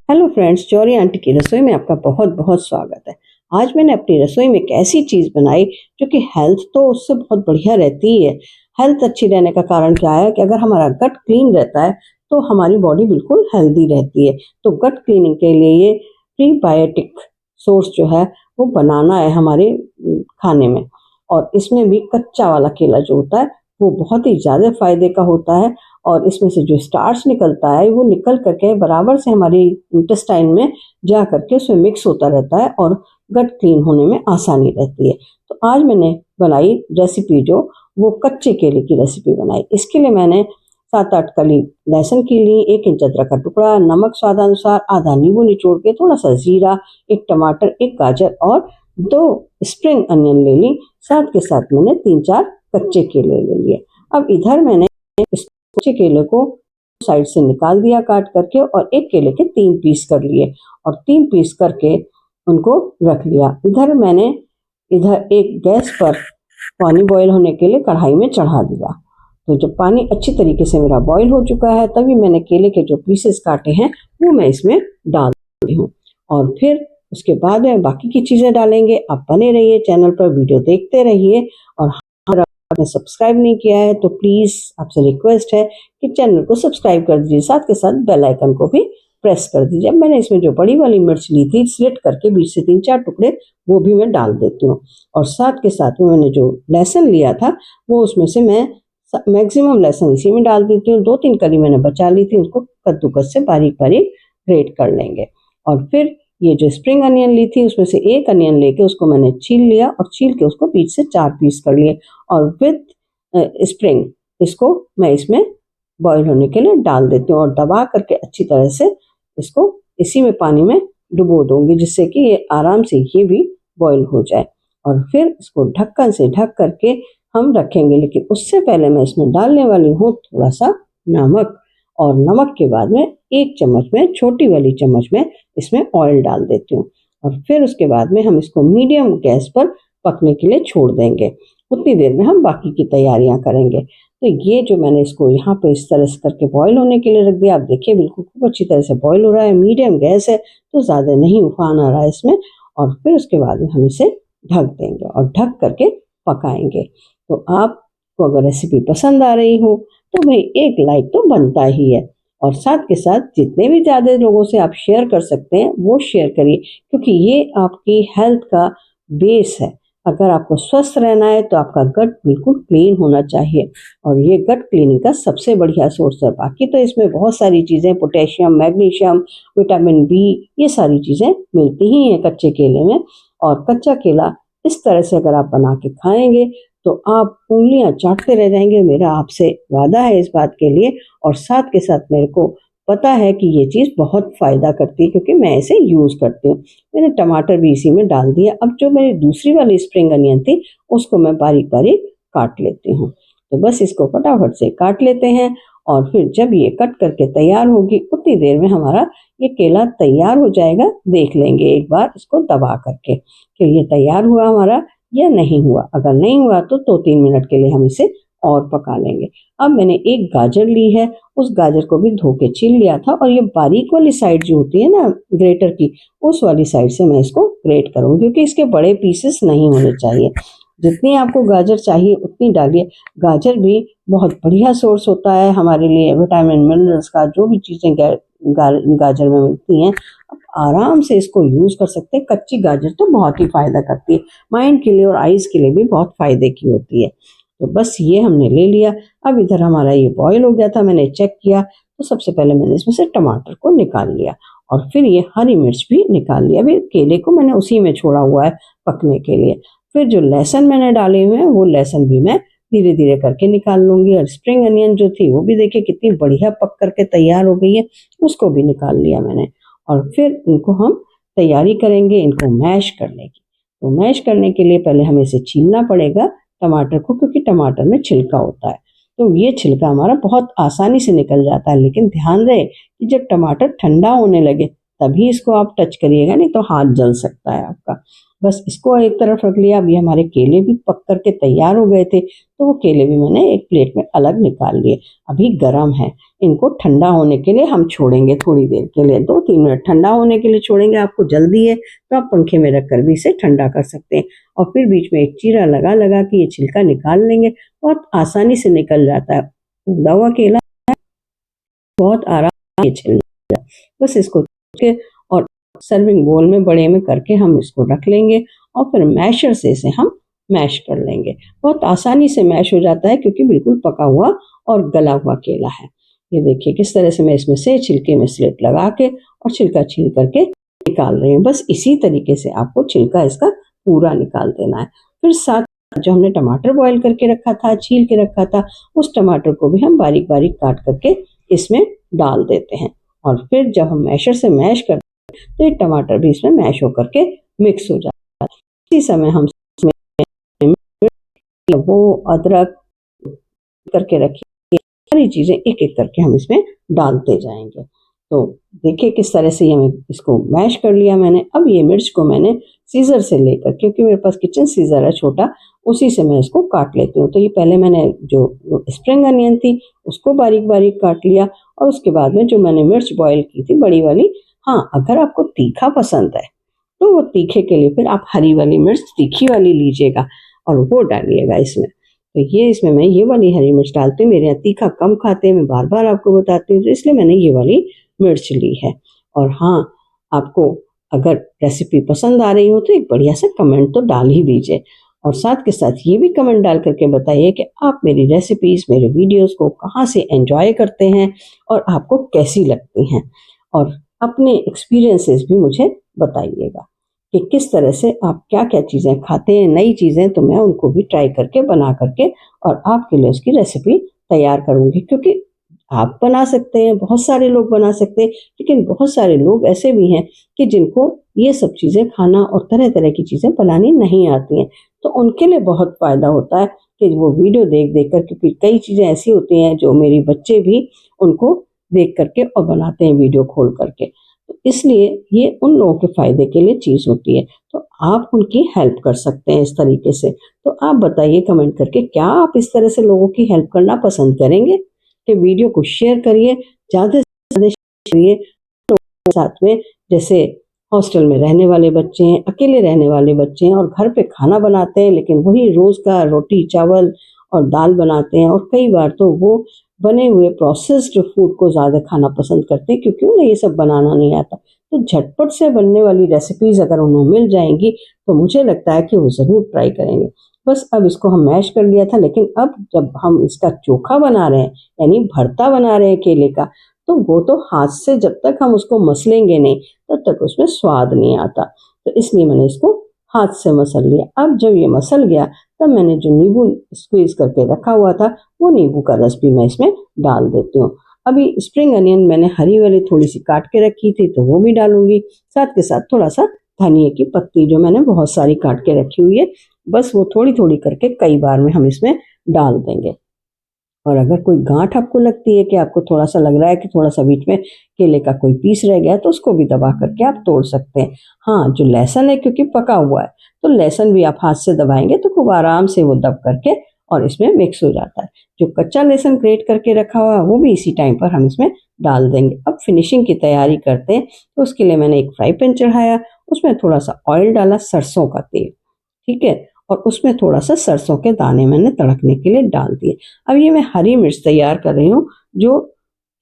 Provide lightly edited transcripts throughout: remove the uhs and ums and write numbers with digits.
Hello friends, जौहरी aunty की रसोई में आपका बहुत बहुत स्वागत है। आज मैंने अपनी रसोई में एक ऐसी चीज़ बनाई जो कि हेल्थ तो उससे बहुत बढ़िया रहती ही है। हेल्थ अच्छी रहने का कारण क्या है कि अगर हमारा गट क्लीन रहता है तो हमारी बॉडी बिल्कुल हेल्दी रहती है। तो गट क्लीनिंग के लिए ये प्रीबायोटिक सोर्स जो है वो बनाना है हमारे खाने में। और इसमें भी कच्चा वाला केला जो होता है वो बहुत ही ज़्यादा फायदे का होता है। और इसमें से जो स्टार्च निकलता है वो निकल करके बराबर से हमारी इंटेस्टाइन में जा करके उसमें मिक्स होता रहता है और गट क्लीन होने में आसानी रहती है। तो आज मैंने बनाई रेसिपी जो वो कच्चे केले की रेसिपी बनाई। इसके लिए मैंने 7-8 कली लहसुन की ली, 1 इंच अदरक का टुकड़ा, नमक स्वादानुसार, आधा नींबू निचोड़ के, थोड़ा सा जीरा, 1 टमाटर, 1 गाजर और 2 स्प्रिंग अनियन ले ली। साथ के साथ मैंने 3-4 कच्चे केले ले लिए। अब इधर मैंने कच्चे केले को साइड से निकाल दिया काट करके और एक केले के 3 पीस कर लिए और 3 पीस करके उनको रख लिया। इधर एक गैस पर पानी बॉईल होने के लिए कढ़ाई में चढ़ा दिया। तो जब पानी अच्छी तरीके से मेरा बॉईल हो चुका है तभी मैंने केले के जो पीसेस काटे हैं वो मैं इसमें डाल दी हूँ। और फिर उसके बाद में बाकी की चीज़ें डालेंगे। आप बने रहिए, चैनल पर वीडियो देखते रहिए। और आपने सब्सक्राइब नहीं किया है तो प्लीज़ आपसे रिक्वेस्ट है कि चैनल को सब्सक्राइब कर दीजिए, साथ के साथ बेल आइकन को भी प्रेस कर दीजिए। अब मैंने इसमें जो बड़ी वाली मिर्च ली थी स्लिट करके बीच से 3-4 टुकड़े वो भी मैं डाल देती हूँ। और साथ के साथ में मैंने जो लहसुन लिया था वो उसमें से मैं मैक्सिमम लहसुन इसी में डाल देती हूँ। 2-3 कली मैंने बचा ली थी, उसको कद्दूकस से बारीक बारीक ग्रेट कर लेंगे। और फिर ये जो स्प्रिंग अनियन ली थी उसमें से एक अनियन लेके उसको मैंने छील लिया और छील के उसको बीच से 4 पीस कर लिए और विद स्प्रिंग इसको मैं इसमें बॉईल होने के लिए डाल देती हूँ और दबा करके अच्छी तरह से इसको इसी में पानी में डुबो दूंगी जिससे कि ये आराम से ये भी बॉईल हो जाए। और फिर इसको ढक्कन से ढक करके हम रखेंगे। लेकिन उससे पहले मैं इसमें डालने वाली हूँ थोड़ा सा नमक। और नमक के बाद में 1 चम्मच में, छोटी वाली चम्मच में इसमें ऑयल डाल देती हूँ। और फिर उसके बाद में हम इसको मीडियम गैस पर पकने के लिए छोड़ देंगे। उतनी देर में हम बाकी की तैयारियां करेंगे। तो ये जो मैंने इसको यहाँ पे इस तरह से करके बॉईल होने के लिए रख दिया, आप देखिए बिल्कुल खूब अच्छी तरह से बॉईल हो रहा है। मीडियम गैस है तो ज़्यादा नहीं उफान आ रहा है इसमें। और फिर उसके बाद में हम इसे ढक देंगे और ढक करके पकाएंगे। तो आपको अगर रेसिपी पसंद आ रही हो तो भाई एक लाइक तो बनता ही है। और साथ के साथ जितने भी ज़्यादा लोगों से आप शेयर कर सकते हैं वो शेयर करिए, क्योंकि ये आपकी हेल्थ का बेस है। अगर आपको स्वस्थ रहना है तो आपका गट बिल्कुल क्लीन होना चाहिए और ये गट क्लीनिंग का सबसे बढ़िया सोर्स है। बाकी तो इसमें बहुत सारी चीज़ें, पोटेशियम, मैग्नीशियम, विटामिन बी, ये सारी चीज़ें मिलती ही हैं कच्चे केले में। और कच्चा केला इस तरह से अगर आप बना के खाएंगे तो आप उंगलियां चाटते रह जाएंगे। मेरा आपसे वादा है इस बात के लिए। और साथ के साथ मेरे को पता है कि ये चीज़ बहुत फ़ायदा करती है क्योंकि मैं इसे यूज़ करती हूँ। मैंने टमाटर भी इसी में डाल दिया। अब जो मेरी दूसरी वाली स्प्रिंग अनियन थी उसको मैं बारीक बारीक काट लेती हूँ। तो बस इसको फटाफट से काट लेते हैं और फिर जब ये कट करके तैयार होगी उतनी देर में हमारा ये केला तैयार हो जाएगा। देख लेंगे एक बार इसको दबा करके कि ये तैयार हुआ हमारा या नहीं हुआ। अगर नहीं हुआ तो 2-3 मिनट के लिए हम इसे और पका लेंगे। अब मैंने एक गाजर ली है, उस गाजर को भी धो के छील लिया था और ये बारीक वाली साइड जो होती है ना ग्रेटर की, उस वाली साइड से मैं इसको ग्रेट करूँगी क्योंकि इसके बड़े पीसेस नहीं होने चाहिए। जितनी आपको गाजर चाहिए उतनी डालिए। गाजर भी बहुत बढ़िया सोर्स होता है हमारे लिए विटामिन मिनरल्स का। जो भी चीज़ें गाजर में मिलती हैं आप आराम से इसको यूज़ कर सकते हैं। कच्ची गाजर तो बहुत ही फ़ायदा करती है, माइंड के लिए और आइज़ के लिए भी बहुत फ़ायदे की होती है। तो बस ये हमने ले लिया। अब इधर हमारा ये बॉईल हो गया था, मैंने चेक किया तो सबसे पहले मैंने इसमें से टमाटर को निकाल लिया और फिर ये हरी मिर्च भी निकाल लिया। अभी केले को मैंने उसी में छोड़ा हुआ है पकने के लिए। फिर जो लहसुन मैंने डाले हुए हैं वो लहसुन भी मैं धीरे धीरे करके निकाल लूँगी। और स्प्रिंग अनियन जो थी वो भी देखिए कितनी बढ़िया पक करके तैयार हो गई है, उसको भी निकाल लिया मैंने। और फिर इनको हम तैयारी करेंगे इनको मैश करने की। तो मैश करने के लिए पहले हमें इसे छीलना पड़ेगा टमाटर को, क्योंकि टमाटर में छिलका होता है। तो ये छिलका हमारा बहुत आसानी से निकल जाता है, लेकिन ध्यान रहे कि जब टमाटर ठंडा होने लगे तभी इसको आप टच करिएगा, नहीं तो हाथ जल सकता है आपका। बस इसको एक तरफ रख लिया। अब ये हमारे केले भी पक करके तैयार हो गए थे, तो वो केले भी मैंने एक प्लेट में अलग निकाल लिए। अभी गर्म है, इनको ठंडा होने के लिए हम छोड़ेंगे थोड़ी देर के लिए, 2-3 मिनट ठंडा होने के लिए छोड़ेंगे। आपको जल्दी है तो आप पंखे में रख कर भी इसे ठंडा कर सकते हैं, और फिर बीच में एक चीरा लगा लगा के ये छिलका निकाल लेंगे। बहुत आसानी से निकल जाता है, उबला हुआ केला बहुत आराम से छिल जाता है। बस इसको के और सर्विंग बोल में बड़े में करके हम इसको रख लेंगे, और फिर मैशर से इसे हम मैश कर लेंगे। बहुत आसानी से मैश हो जाता है, क्योंकि बिल्कुल पका हुआ और गला हुआ केला है। ये देखिए किस तरह से मैं इसमें से छिलके में स्लिट लगा के और छिलका छील करके निकाल रही हूँ। बस इसी तरीके से आपको छिलका इसका पूरा निकाल देना है। फिर साथ जो हमने टमाटर बॉईल करके रखा था, छील के रखा था, उस टमाटर को भी हम बारीक बारीक काट करके इसमें डाल देते हैं। और फिर जब हम मैशर से मैश करते हैं तो ये टमाटर भी इसमें मैश होकर के मिक्स हो जाता है। इसी समय हम वो अदरक करके रखिए, सारी चीज़ें एक एक करके हम इसमें डालते जाएंगे। तो देखिए किस तरह से ये इसको मैश कर लिया मैंने। अब ये मिर्च को मैंने सीजर से लेकर, क्योंकि मेरे पास किचन सीजर है छोटा, उसी से मैं इसको काट लेती हूँ। तो ये पहले मैंने जो स्प्रिंग अनियन थी उसको बारीक बारीक काट लिया, और उसके बाद में जो मैंने मिर्च बॉईल की थी बड़ी वाली, हाँ अगर आपको तीखा पसंद है तो वो तीखे के लिए फिर आप हरी वाली मिर्च तीखी वाली लीजिएगा और वो डालिएगा इसमें। तो ये इसमें मैं ये वाली हरी मिर्च डालती हूँ, मेरे यहाँ तीखा कम खाते हैं, मैं बार बार आपको बताती हूँ, तो इसलिए मैंने ये वाली मिर्च ली है। और हाँ, आपको अगर रेसिपी पसंद आ रही हो तो एक बढ़िया सा कमेंट तो डाल ही दीजिए, और साथ के साथ ये भी कमेंट डाल करके बताइए कि आप मेरी रेसिपीज़, मेरे वीडियोस को कहाँ से एंजॉय करते हैं और आपको कैसी लगती हैं, और अपने एक्सपीरियंसेस भी मुझे बताइएगा कि किस तरह से आप क्या क्या चीज़ें खाते हैं, नई चीज़ें, तो मैं उनको भी ट्राई करके बना करके और आपके लिए उसकी रेसिपी तैयार करूँगी। क्योंकि आप बना सकते हैं, बहुत सारे लोग बना सकते हैं, लेकिन बहुत सारे लोग ऐसे भी हैं कि जिनको ये सब चीज़ें खाना और तरह तरह की चीज़ें बनानी नहीं आती हैं। तो उनके लिए बहुत फ़ायदा होता है कि वो वीडियो देख देख कर, क्योंकि कई चीज़ें ऐसी होती हैं जो मेरी बच्चे भी उनको देख करके और बनाते हैं वीडियो खोल करके। तो इसलिए ये उन लोगों के फ़ायदे के लिए चीज़ होती है, तो आप उनकी हेल्प कर सकते हैं इस तरीके से। तो आप बताइए कमेंट करके, क्या आप इस तरह से लोगों की हेल्प करना पसंद करेंगे? कि वीडियो को शेयर करिए, ज़्यादा से ज़्यादा शेयर करिए लोगों के साथ में, जैसे हॉस्टल में रहने वाले बच्चे हैं, अकेले रहने वाले बच्चे हैं और घर पे खाना बनाते हैं, लेकिन वही रोज़ का रोटी चावल और दाल बनाते हैं, और कई बार तो वो बने हुए प्रोसेस्ड फूड को ज़्यादा खाना पसंद करते हैं, क्योंकि उन्हें ये सब बनाना नहीं आता। तो झटपट से बनने वाली रेसिपीज़ अगर उन्हें मिल जाएंगी तो मुझे लगता है कि वो ज़रूर ट्राई करेंगे। बस अब इसको हम मैश कर लिया था, लेकिन अब जब हम इसका चोखा बना रहे हैं, यानी भरता बना रहे हैं केले का, तो वो तो हाथ से जब तक हम उसको मसलेंगे नहीं तब तक उसमें स्वाद नहीं आता। तो इसलिए मैंने इसको हाथ से मसल लिया। अब जब ये मसल गया तब मैंने जो नींबू स्क्वीज करके रखा हुआ था वो नींबू का रस भी मैं इसमें डाल देती हूँ। अभी स्प्रिंग अनियन मैंने हरी वाली थोड़ी सी काट के रखी थी तो वो भी डालूंगी, साथ के साथ थोड़ा सा धनिए की पत्ती जो मैंने बहुत सारी काट के रखी हुई है, बस वो थोड़ी थोड़ी करके कई बार में हम इसमें डाल देंगे। और अगर कोई गांठ आपको लगती है कि आपको थोड़ा सा लग रहा है कि थोड़ा सा बीच में केले का कोई पीस रह गया, तो उसको भी दबा करके आप तोड़ सकते हैं। हाँ, जो लहसुन है क्योंकि पका हुआ है तो लहसुन भी आप हाथ से दबाएंगे तो खूब आराम से वो दब करके और इसमें मिक्स हो जाता है। जो कच्चा लहसुन ग्रेट करके रखा हुआ है वो भी इसी टाइम पर हम इसमें डाल देंगे। अब फिनिशिंग की तैयारी करते हैं, तो उसके लिए मैंने एक फ्राई पैन चढ़ाया, उसमें थोड़ा सा ऑयल डाला, सरसों का तेल, ठीक है, और उसमें थोड़ा सा सरसों के दाने मैंने तड़कने के लिए डाल दिए। अब ये मैं हरी मिर्च तैयार कर रही हूँ, जो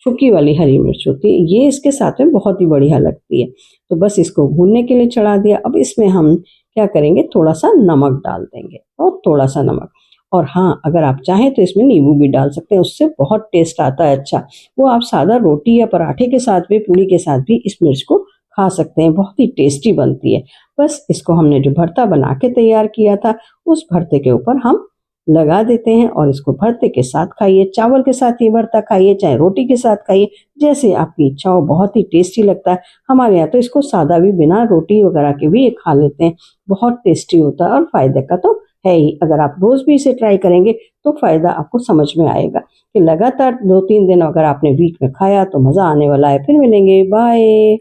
सूखी वाली हरी मिर्च होती है, ये इसके साथ में बहुत ही बढ़िया लगती है। तो बस इसको भूनने के लिए चढ़ा दिया। अब इसमें हम क्या करेंगे, थोड़ा सा नमक डाल देंगे, और थोड़ा सा नमक, और हाँ अगर आप चाहें तो इसमें नींबू भी डाल सकते हैं, उससे बहुत टेस्ट आता है अच्छा। वो आप सादा रोटी या पराठे के साथ भी, पूड़ी के साथ भी इस मिर्च को खा सकते हैं, बहुत ही टेस्टी बनती है। बस इसको हमने जो भरता बना के तैयार किया था उस भरते के ऊपर हम लगा देते हैं, और इसको भरते के साथ खाइए, चावल के साथ ये भरता खाइए, चाहे रोटी के साथ खाइए, जैसे आपकी इच्छा हो, बहुत ही टेस्टी लगता है। हमारे यहाँ तो इसको सादा भी बिना रोटी वगैरह के भी ये खा लेते हैं, बहुत टेस्टी होता है और फायदे का तो है ही। अगर आप रोज भी इसे ट्राई करेंगे तो फायदा आपको समझ में आएगा कि लगातार 2-3 दिन अगर आपने वीक में खाया तो मजा आने वाला है। फिर मिलेंगे, बाय।